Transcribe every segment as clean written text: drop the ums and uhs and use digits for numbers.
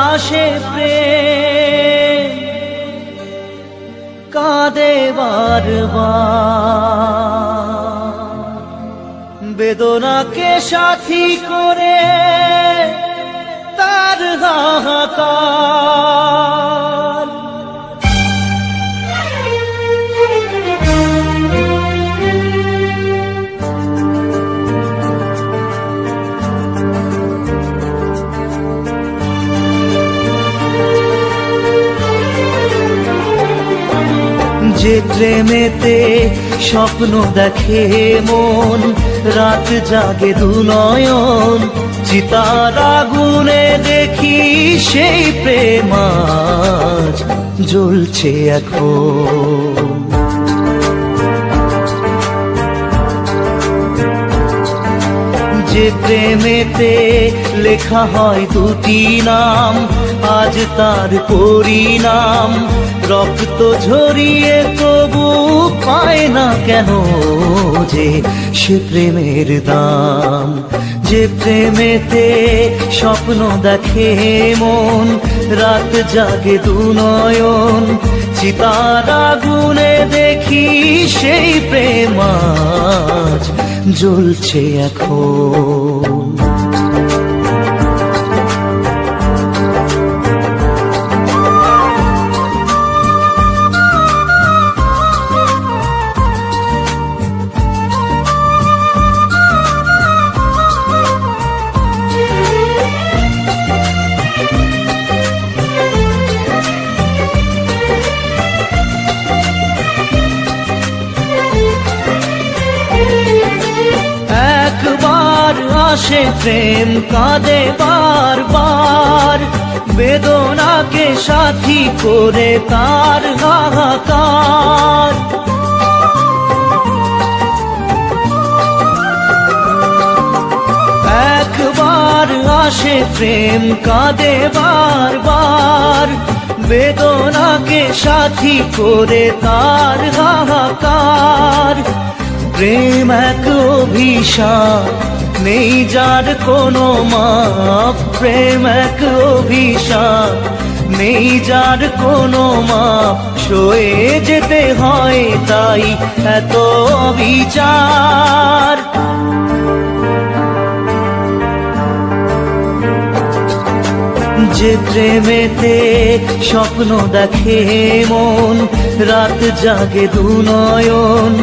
আসে প্রেম কাঁদে বারবার, বেদনাকে সাথী করে তার হাহাকার। যে প্রেমেতে স্বপ্ন দেখে মন, রাত জাগে দুনয়ন, চিতার আগুনে দেখি সেই প্রেম আজ জ্বলছে এখন। যে প্রেমেতে লেখা হয় দুটি নাম, আজ তার পরিণাম রক্ত ঝরিয়ে তবু পায় না কেন যে সে প্রেমের দাম। যে প্রেমেতে স্বপ্ন দেখে মন, রাত জাগে দুনয়ন, চিতার আগুনে দেখি সেই প্রেম আজ জ্বলছে এখন। আসে প্রেম কাঁদে বারবার, বেদনাকে সাথী করে তার হাহাকার। একবার আসে প্রেম কাঁদে বারবার, বেদনাকে সাথী করে তার হাহাকার। প্রেম এক অভিশাপ নেই যার কোনো মাপ, প্রেম এক অভিশাপ নেই যার কোনো মাপ, সয়ে যেতে হয় তাই এত বিচার। যে প্রেমেতে স্বপ্ন দেখে মন, রাত জাগে দুনয়ন,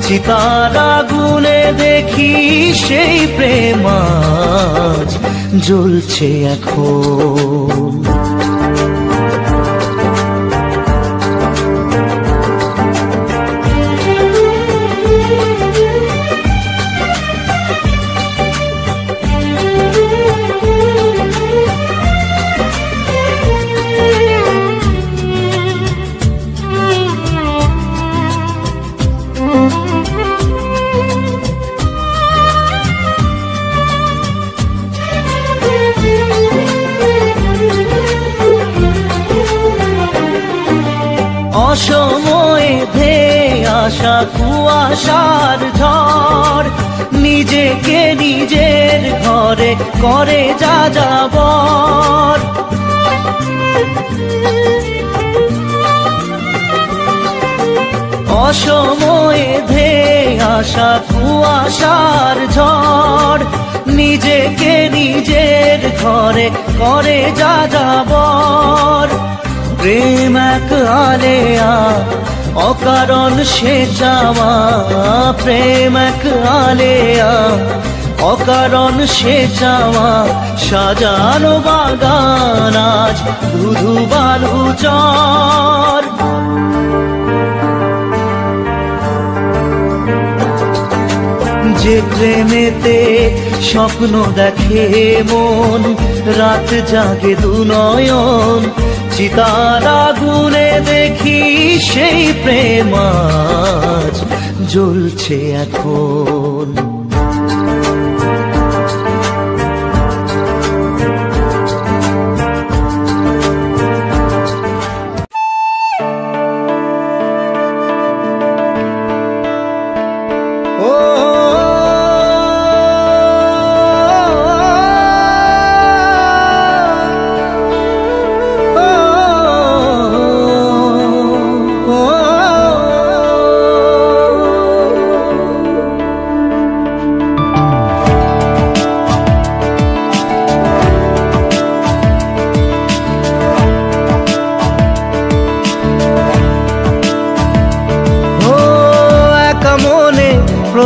চিতার আগুনে দেখি সেই প্রেম আজ জ্বলছে এখন। অসময়ে ধেয়ে আসা কুয়াশার ঝড়, নিজেকে নিজের ঘরে করে যাযাবর। অসময়ে ধেয়ে আসা কুয়াশার ঝড়, নিজেকে নিজের ঘরে করে যাযাবর। প্রেম এক আলেয়া অকারণ সে চাওয়া, প্রেম এক আলেয়া অকারণ সে চাওয়া, সাজানো বাগান আজ ধুধু বালু চর। যে প্রেমেতে স্বপ্ন দেখে মন, রাত জাগে দুনয়ন, চিতার আগুনে দেখি সেই প্রেম আজ জ্বলছে এখন।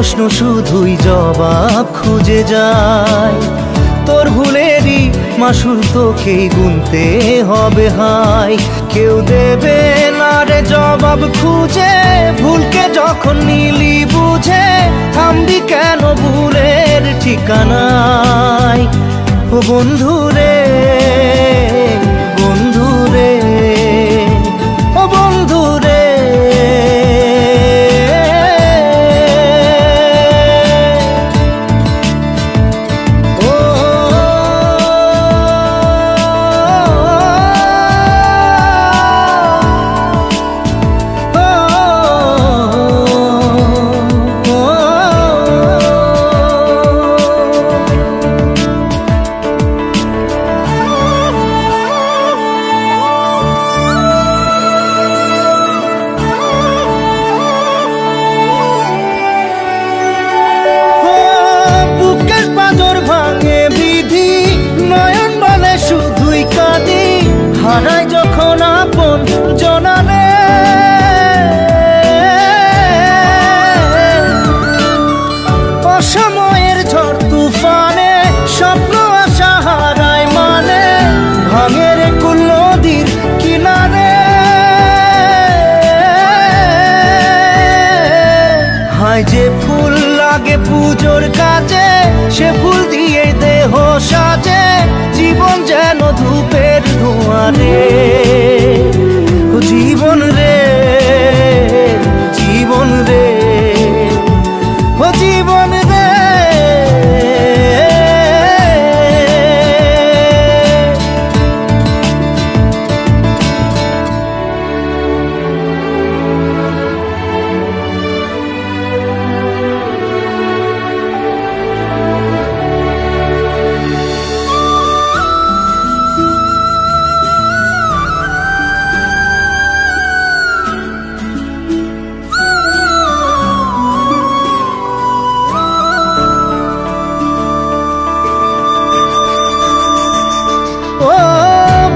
প্রশ্ন শুধুই জবাব খুঁজে যায়। তোর ভুলেরই মাসুল তোকেই গুনতে হবে হায়। কেউ দেবে না রে জবাব খুঁজে, ভুলকে যখন নিলি বুঝে থামবি কেন ভুলের ঠিকানায়। ও বন্ধু রে, বন্ধু রে, ও বন্ধু রে। হারাই যখন আপন জনারে, অসময়ের ঝড় তুফানে স্বপ্ন আশা হারায় মানে, ভাঙের কুল নদীর কিনারে। হায় যে ফুল লাগে পুজোর কাজে, সে ফুল দিয়ে দেহ সাজে, জীবন যেন ধূপের ধোঁয়ারে। ও জীবন রে, জীবন রে, ও জীবন রে।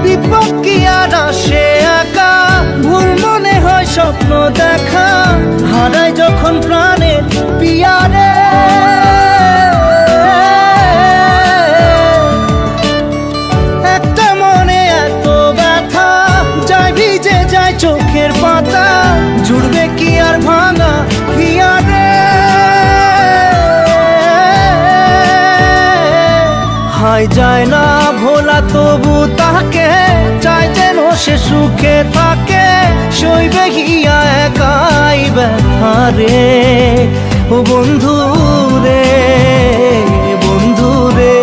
বিপদ কি আর আসে একা, ভুল মনে হয় স্বপ্ন দেখা, হারাই যখন প্রাণের পিয়ারে। একটা মনে এত ব্যথা, যায় ভিজে যায় চোখের পাতা, জুড়বে কি আর ভাঙা হিয়ারে। হায় যায় না ভোলা তবু তাকে, চাই যেন সে সুখে থাকে, সইবে হিয়া একাই ব্যথা রে। ও বন্ধু রে, বন্ধু রে,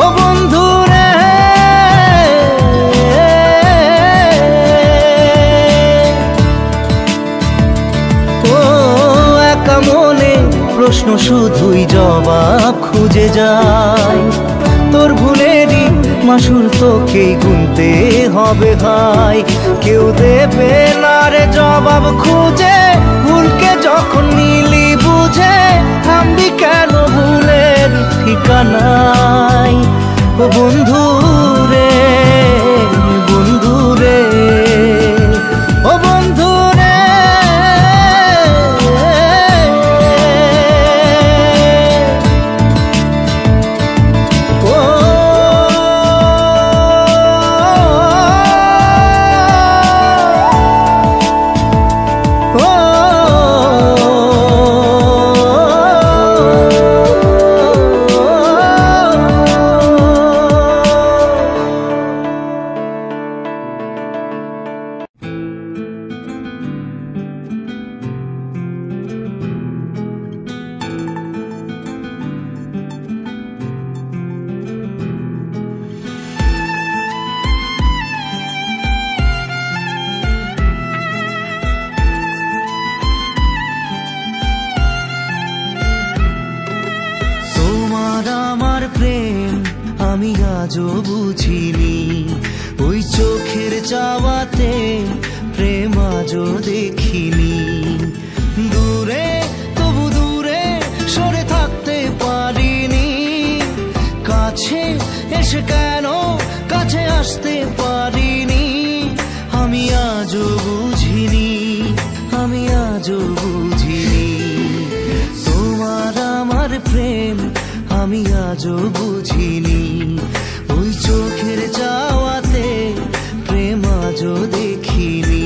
ও বন্ধু রে। ও একা মনে প্রশ্ন শুধুই জবাব খুঁজে যায়। তোর ভুলেরই মাসুল তোকেই গুনতে হবে হায়। কেউ দেবে না রে জবাব খুঁজে, ভুলকে যখন নিলি বুঝে থামবি কেন ভুলের ঠিকানায়। ও বন্ধু রে, বন্ধু রে, ও বন্ধু রে। আমি আজও বুঝিনি, ওই চোখের চাওয়াতে প্রেম আজও দেখিনি। দূরে তবু দূরে সরে থাকতে পারিনি, কাছে এসে কেন কাছে আসতে পারিনি। আমি আজও বুঝিনি, আমি আজও বুঝিনি। প্রেম আমি আজও বুঝিনি, ওই চোখের চাওয়াতে প্রেম আজও দেখিনি।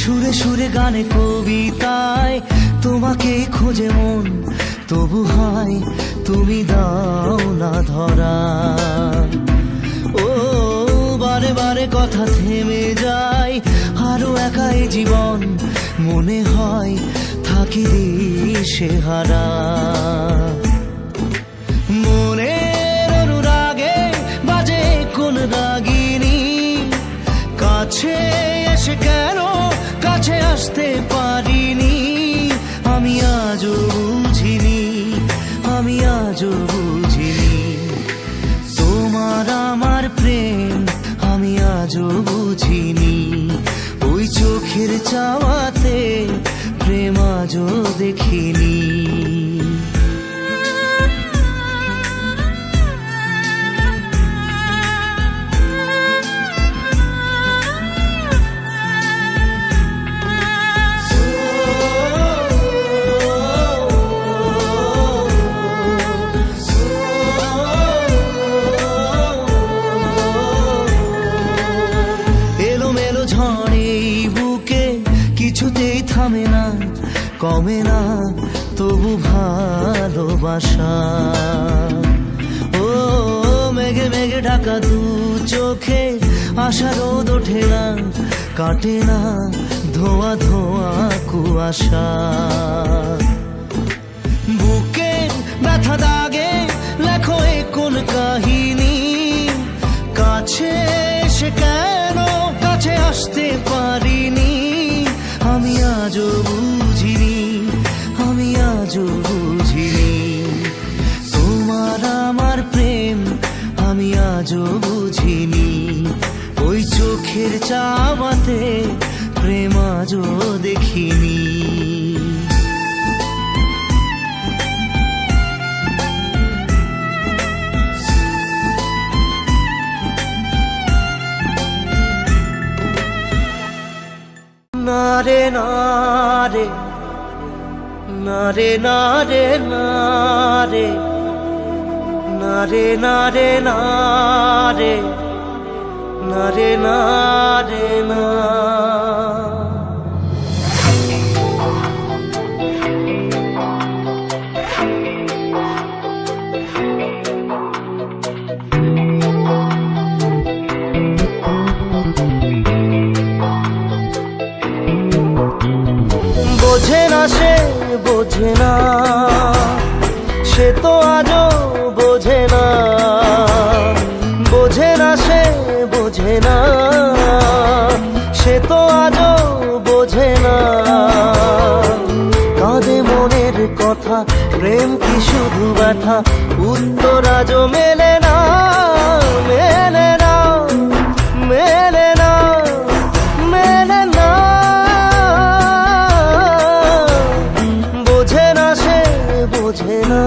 সুরে সুরে গানে কবিতায় তোমাকে খোঁজে মন, তবু হয় তুমি দাও না ধরা। ও বারে বারে কথা থেমে যায়, আরো একাই জীবন মনে হয় থাকি দিশে হারা। মনের অনুরাগে বাজে কোন রাগিনী, কাছে এসে কেন কাছে আসতে পারিনি। আমি আজও বুঝিনি, আমি আজও বুঝিনি, তোমার আমার প্রেম আমি আজও বুঝিনি, ওই চোখের চাওয়াতে প্রেম আজও দেখিনি। কিছুতেই থামে না, কমে না তবু ভালোবাসা। ও মেঘে মেঘে ঢাকা দু চোখে আশা রোদ ওঠে না, কাটে না ধোয়া ধোয়া কুয়াশা। বুকে ব্যথা দাগে লেখো এ কোন কাহিনী, কাছে এসে কেন কাছে আসতে পারিনি। আমি আজও বুঝিনি, আমি আজও বুঝিনি, তোমার আমার প্রেম আমি আজও বুঝিনি, ওই চোখের চাওয়াতে প্রেম আজও দেখিনি। নারে নারে নারে নারে নারে নারে নারে নারে নারে নারে না। বোঝে না সে বোঝে না, সে তো আজও বোঝে না, বোঝে না সে বোঝে না, সে তো আজও বোঝে না। কাঁদে মনের কথা প্রেম কি শুধু ব্যথা, উত্তর আজও মেলে না, মেলে না, মেলে না, মেলে না। বোঝে না সে বোঝে না।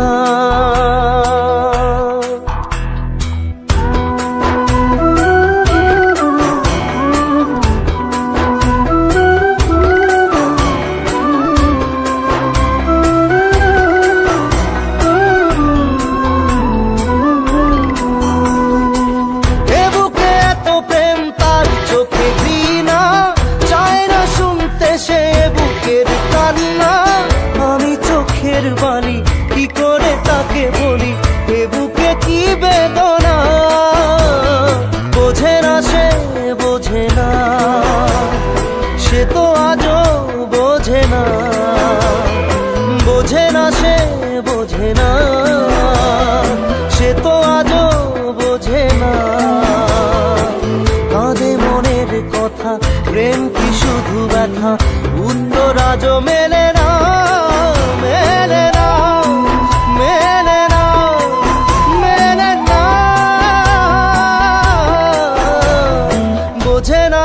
বাণী কি করে তাকে বলি, এ বুকে কি বেদনা। বোঝে না সে বোঝে না, সে তো আজও বোঝে না, বোঝে না সে বোঝে না, সে তো আজও বোঝে না। কাঁদে মনের কথা প্রেম কি শুধু ব্যথা, উত্তর আজও মেলে না, মেলে না, মেলে না, মেলে না। বোঝে না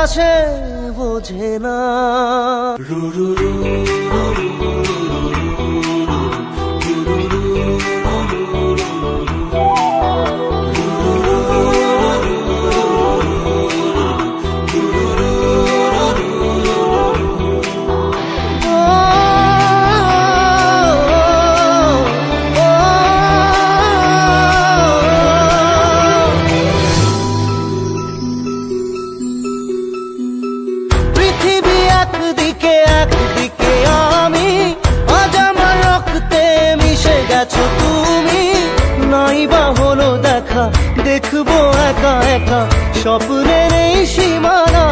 দেখবো একা একা স্বপ্নের এই সীমানা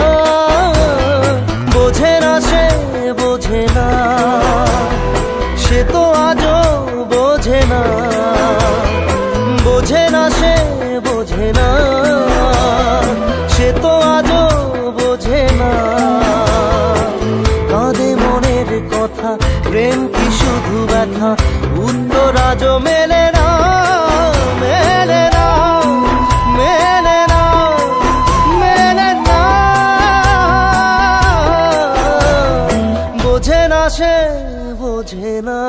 বোঝে না সে বোঝে না সে তো আজও বোঝে না বোঝে না সে বোঝে না সে তো আজও বোঝে না কাঁদে মনের কথা প্রেম কি শুধু ব্যথা উত্তর আজও মেলে না মেলে না মেলে না মেলে না বোঝে না সে বোঝে না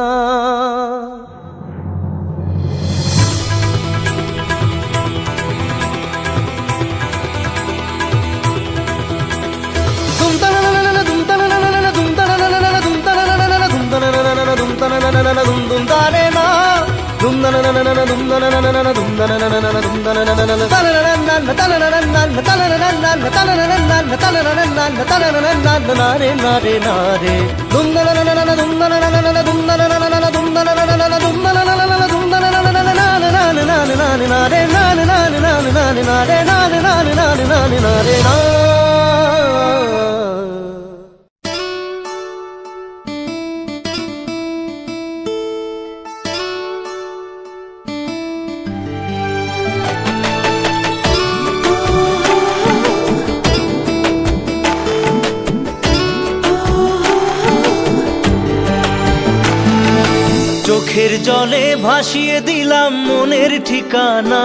চোখের জলে ভাসিয়ে দিলাম মনের ঠিকানা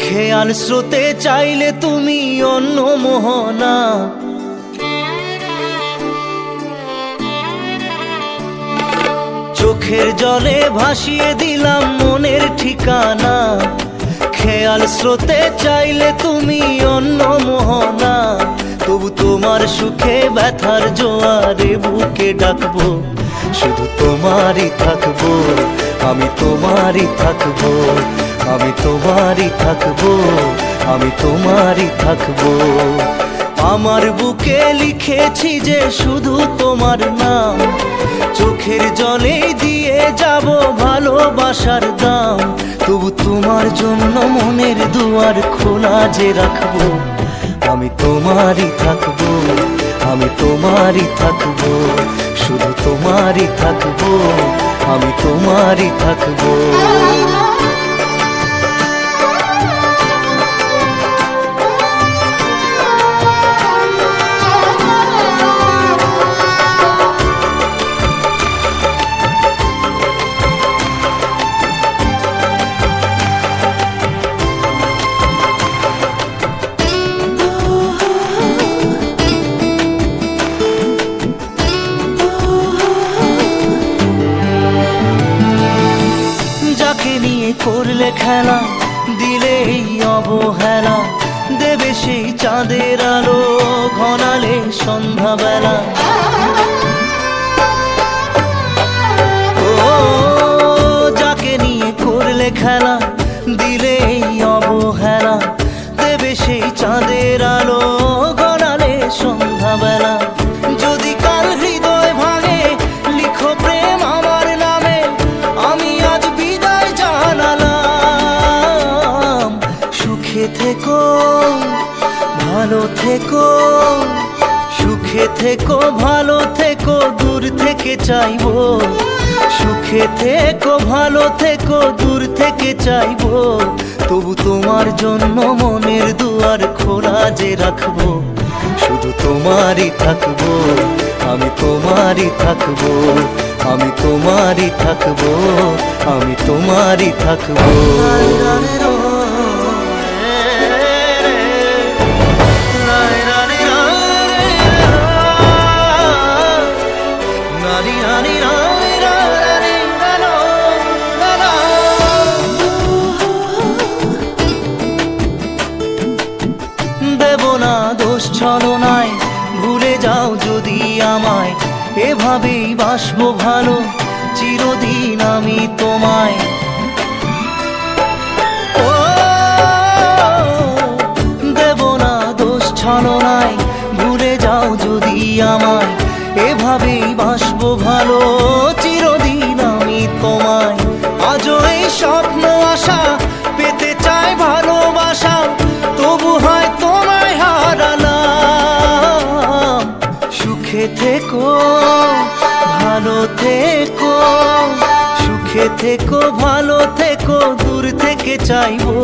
খেয়াল স্রোতে চাইলে তুমি অন্য মোহনা চোখের জলে ভাসিয়ে দিলাম মনের ঠিকানা খেয়াল স্রোতে চাইলে তুমি অন্য মোহনা তবু তোমার সুখে ব্যথার জোয়ারে বুকে ডাকবো শুধু তোমারই থাকবো আমি তোমারই থাকবো আমি তোমারই থাকবো আমি তোমারই থাকবো আমার বুকে লিখেছি যে শুধু তোমার নাম চোখের জলে দিয়ে যাব ভালোবাসার দাম তবু তোমার জন্য মনের দুয়ার খোলা যে রাখবো আমি তোমারই থাকবো আমি তোমারই থাকবো শুধু তোমারই থাকবো আমি তোমারই থাকবো করলে খেলা দিলে এই অবহেলা দেবে সেই চাঁদের আলো ঘনালে সন্ধ্যাবেলা ও যাকে নিয়ে করলে খেলা দিলে এই অবহেলা দেবে সেই চাঁদের আলো ঘনালে সন্ধ্যাবেলা যদি কাল হৃদয় ভাঙে লিখো প্রেম আমার নামে আমি আজ বিদায় জানালাম সুখে থেকো ভালো থেকো সুখে থেকো ভালো থেকো দূর থেকে চাইবো সুখে থেকো ভালো থেকো দূর থেকে চাইবো তবু তোমার জন্য মনের দুয়ার খোলা যে রাখবো শুধু তোমারই থাকবো আমি তোমারই থাকবো আমি তোমারই থাকবো আমি তোমারই থাকবো না দোষ ছলনায়, ভুলে যাও যদি আমায়, এভাবেই বাসবো ভালো চিরদিন আমি তোমায়। ও দেব না দোষ ছলনায়, ভুলে যাও যদি আমায়, এভাবেই বাসবো ভালো চিরদিন আমি তোমায়। আজও এই স্বপ্ন আশা পেতে চাই ভালোবাসা, তবু হয় তোমায় হারালাম। সুখে থেকো ভালো থেকো, সুখে থেকো ভালো থেকো, দূর থেকে চাইবো।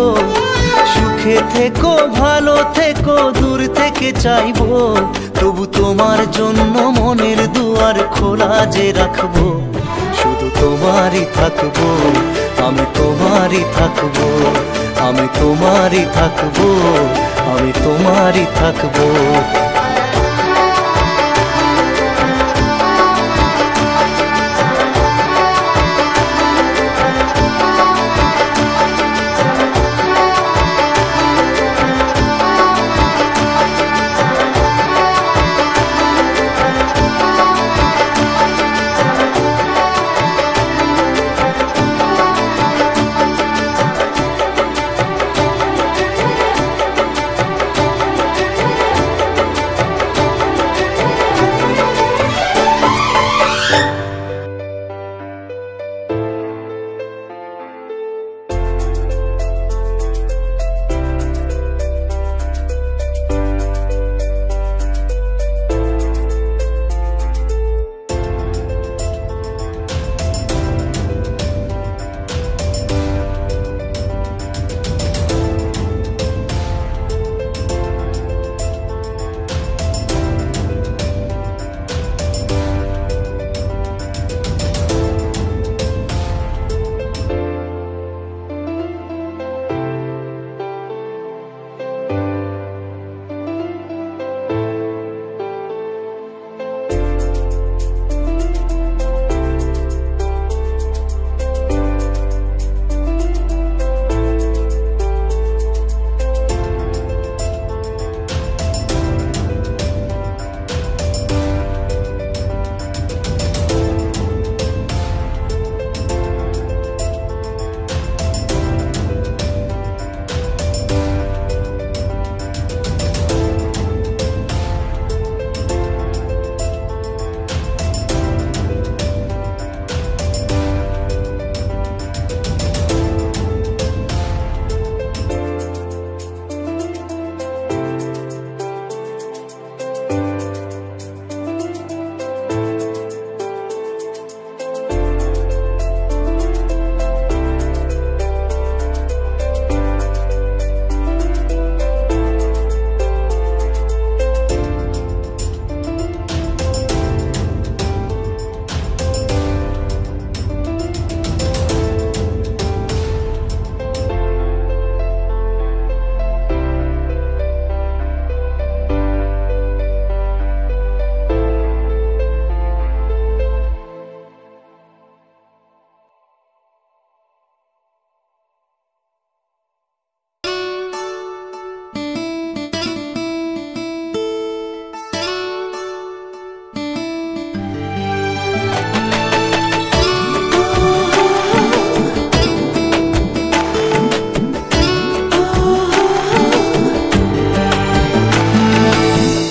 সুখে থেকো ভালো থেকো, দূর থেকে চাইবো, তবু তোমার জন্য মনের দুয়ার খোলা যে রাখবো। শুধু তোমারই থাকবো, আমি তোমারই থাকবো, আমি তোমারই থাকবো, আমি তোমারই থাকবো।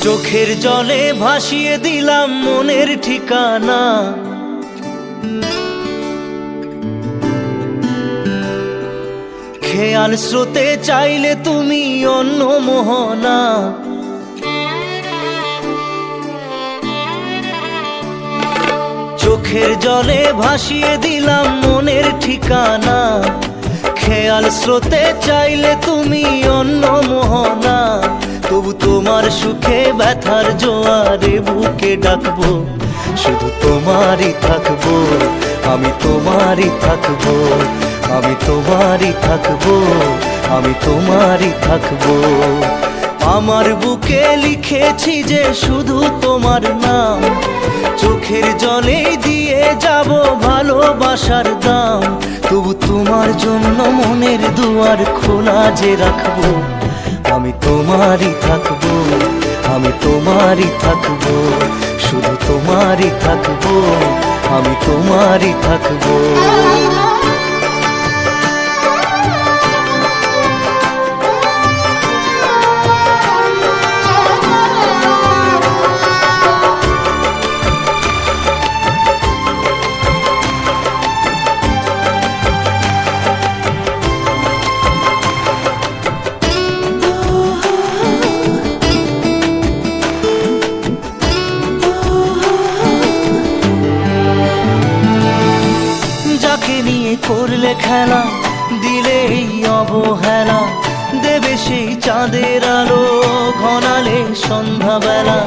চোখের জলে ভাসিয়ে দিলাম মনের ঠিকানা, খেয়াল স্রোতে চাইলে তুমি অন্য মোহনা। চোখের জলে ভাসিয়ে দিলাম মনের ঠিকানা, খেয়াল স্রোতে চাইলে তুমি অন্য মোহনা। তবু তোমার সুখে ব্যথার জোয়ারে বুকে ডাকবো, শুধু তোমারই থাকবো, আমি তোমারই থাকবো, আমি তোমারই থাকবো, আমি তোমারই থাকবো। আমার বুকে লিখেছি যে শুধু তোমার নাম, চোখের জলে দিয়ে যাব ভালোবাসার দাম। তবু তোমার জন্য মনের দুয়ার খোলা যে রাখবো, আমি আমি তোমারই থাকবো, আমি তোমারই থাকবো, শুধু তোমারই থাকবো, আমি তোমারই থাকবো। নিয়ে করলে খেলা, দিলে এই অবহেলা, দেবে সেই চাঁদের আলো ঘনালে সন্ধ্যাবেলা।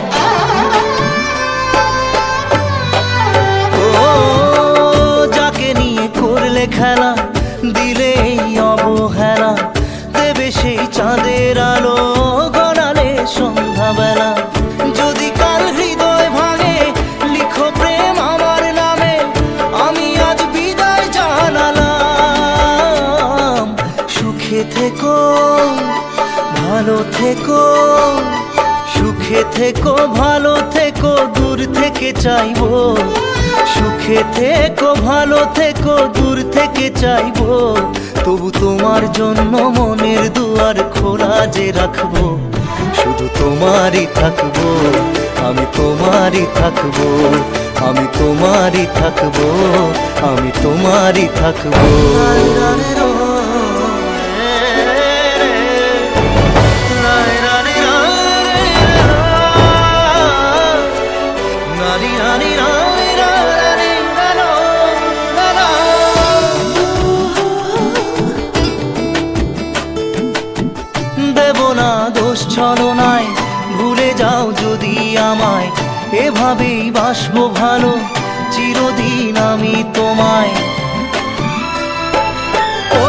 ও যাকে নিয়ে করলে খেলা, দিলে এই অবহেলা, দেবে সেই চাঁদের আলো ঘনালে সন্ধ্যাবেলা। যদি কাল হৃদয় ভাঙে, লিখো প্রেম আমার নামে, আমি আজ বিদায় জানালাম। সুখে থেকো, ভালো থেকো, সুখে থেকো, ভালো থেকো, দূর থেকে চাইবো। সুখে থেকো, ভালো থেকো, দূর থেকে চাইবো, তবু তোমার জন্য মনের দুয়ার খোলা যে রাখবো। শুধু তোমারই থাকবো, আমি তোমারই থাকবো, আমি তোমারই থাকবো, আমি তোমারই থাকবো। দেব না দোষ ছলনায়, ভুলে যাও যদি আমায়, এভাবেই বাসবো ভালো চিরদিন আমি তোমায়। ও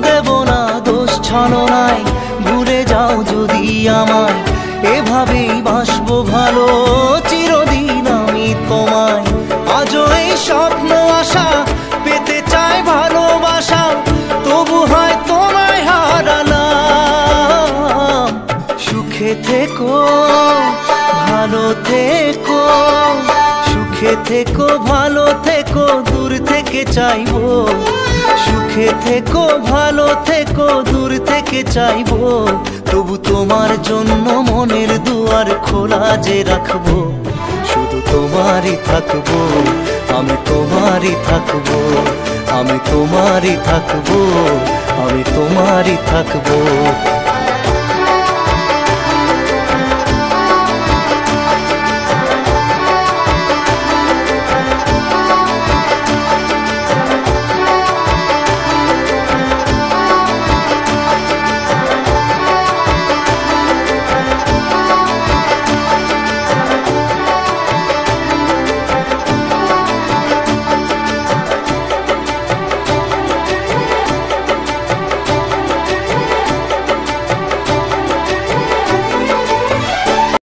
দেব না দোষ ছলনায়, ভুলে যাও যদি আমায়, এভাবেই বাসবো ভালো চিরদিন আমি তোমায়। আজও এই স্বপ্ন আশা পেতে চাই ভালোবাসা, তবু হয় তোমায় হারালাম। সুখে থেকো, ভালো থেকো, সুখে থেকো, ভালো থেকো, দূর থেকে চাইবো। সুখে থেকো, ভালো থেকো, দূর থেকে চাইবো, তবু তোমার জন্য মনের দুয়ার খোলা যে রাখবো। শুধু তোমারই থাকবো, আমি তোমারই থাকবো, আমি তোমারই থাকবো, আমি তোমারই থাকবো।